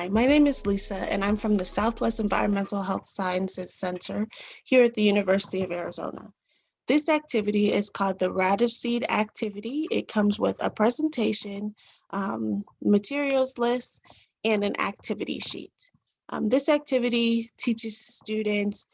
Hi, my name is Lisa, and I'm from the Southwest Environmental Health Sciences Center here at the University of Arizona. This activity is called the Radish Seed activity. It comes with a presentation, materials list, and an activity sheet. This activity teaches students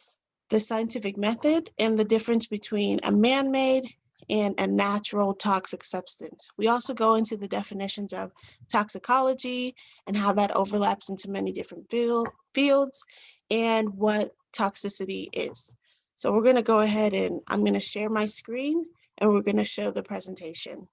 the scientific method and the difference between a man-made and a natural toxic substance. We also go into the definitions of toxicology and how that overlaps into many different fields and what toxicity is. So we're going to go ahead and I'm going to share my screen and we're going to show the presentation.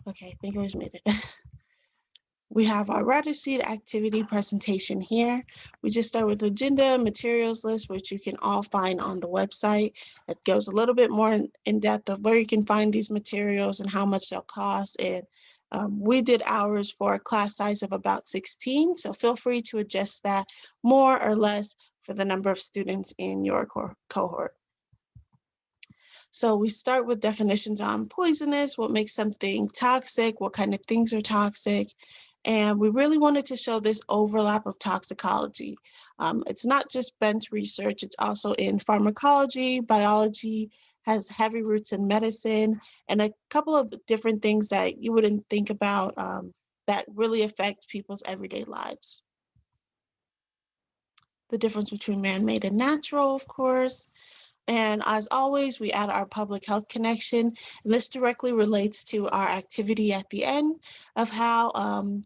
Okay, I think it was muted. We have our Radish Seed activity presentation here. We just start with the agenda, materials list, which you can all find on the website. It goes a little bit more in depth of where you can find these materials and how much they'll cost. And we did ours for a class size of about 16, so feel free to adjust that more or less for the number of students in your cohort. So we start with definitions on poisonous, what makes something toxic, what kind of things are toxic. And we really wanted to show this overlap of toxicology. It's not just bench research, it's also in pharmacology, biology, has heavy roots in medicine, and a couple of different things that you wouldn't think about that really affect people's everyday lives. The difference between man-made and natural, of course. And as always, we add our public health connection, and this directly relates to our activity at the end of how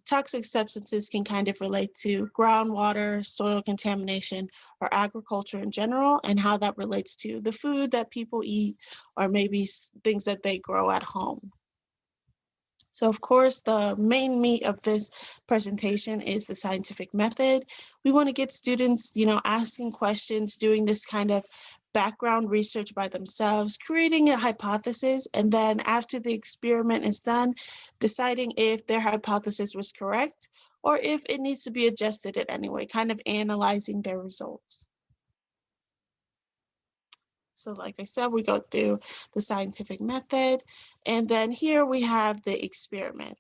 toxic substances can kind of relate to groundwater, soil contamination, or agriculture in general, and how that relates to the food that people eat, or maybe things that they grow at home. So of course, the main meat of this presentation is the scientific method. We want to get students, asking questions, doing this kind of background research by themselves, creating a hypothesis, and then after the experiment is done, deciding if their hypothesis was correct or if it needs to be adjusted in any way, kind of analyzing their results. So like I said, we go through the scientific method, and then here we have the experiment.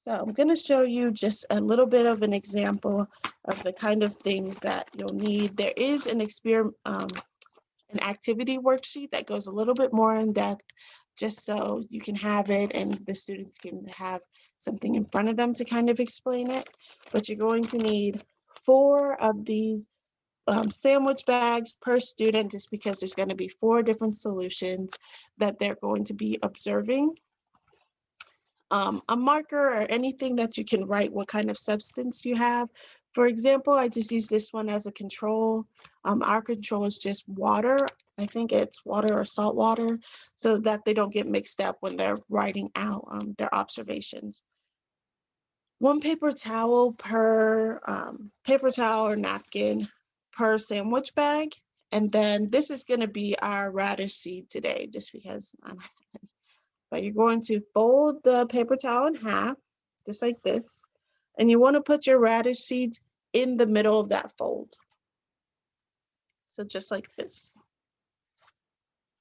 So I'm going to show you just a little bit of an example of the kind of things that you'll need. There is an activity worksheet that goes a little bit more in depth, just so you can have it and the students can have something in front of them to kind of explain it. But you're going to need 4 of these sandwich bags per student, just because there's going to be 4 different solutions that they're going to be observing. A marker or anything that you can write what kind of substance you have. For example, I just use this one as a control. Our control is just water. I think it's water or salt water, so that they don't get mixed up when they're writing out their observations. 1 paper towel per paper towel or napkin per sandwich bag. And then this is going to be our radish seed today, just because but you're going to fold the paper towel in half, just like this. And you want to put your radish seeds in the middle of that fold. So just like this.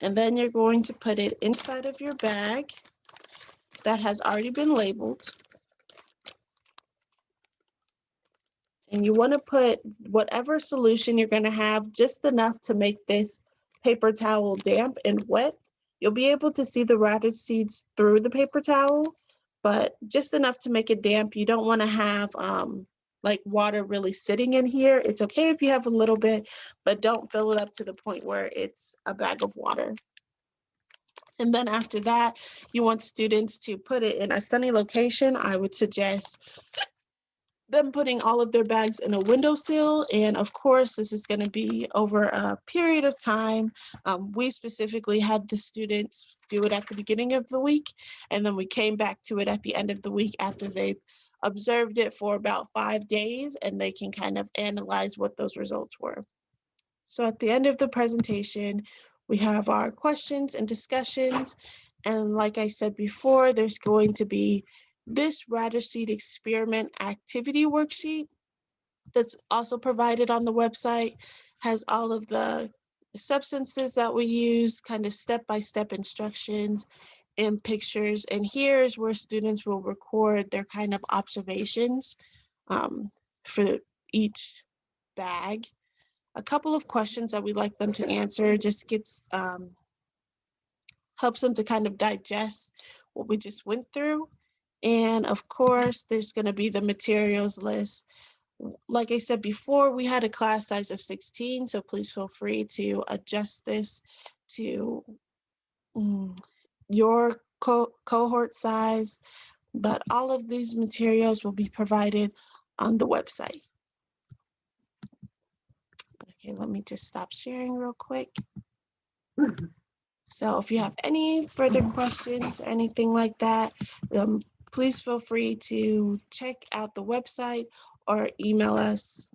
And then you're going to put it inside of your bag that has already been labeled. And you want to put whatever solution you're going to have, just enough to make this paper towel damp and wet. You'll be able to see the radish seeds through the paper towel, but just enough to make it damp. You don't want to have like water really sitting in here. It's okay if you have a little bit, but don't fill it up to the point where it's a bag of water. And then after that, you want students to put it in a sunny location. I would suggest them putting all of their bags in a windowsill. And of course, this is going to be over a period of time. We specifically had the students do it at the beginning of the week, and then we came back to it at the end of the week after they've observed it for about 5 days, and they can kind of analyze what those results were. So at the end of the presentation, we have our questions and discussions. And like I said before, there's going to be this Radish Seed experiment activity worksheet that's also provided on the website, has all of the substances that we use, kind of step-by-step instructions and pictures. And here's where students will record their kind of observations for each bag. A couple of questions that we'd like them to answer just gets helps them to kind of digest what we just went through. And of course, there's going to be the materials list. Like I said before, we had a class size of 16, so please feel free to adjust this to your cohort size, but all of these materials will be provided on the website. Okay, let me just stop sharing real quick. So if you have any further questions or anything like that, please feel free to check out the website or email us.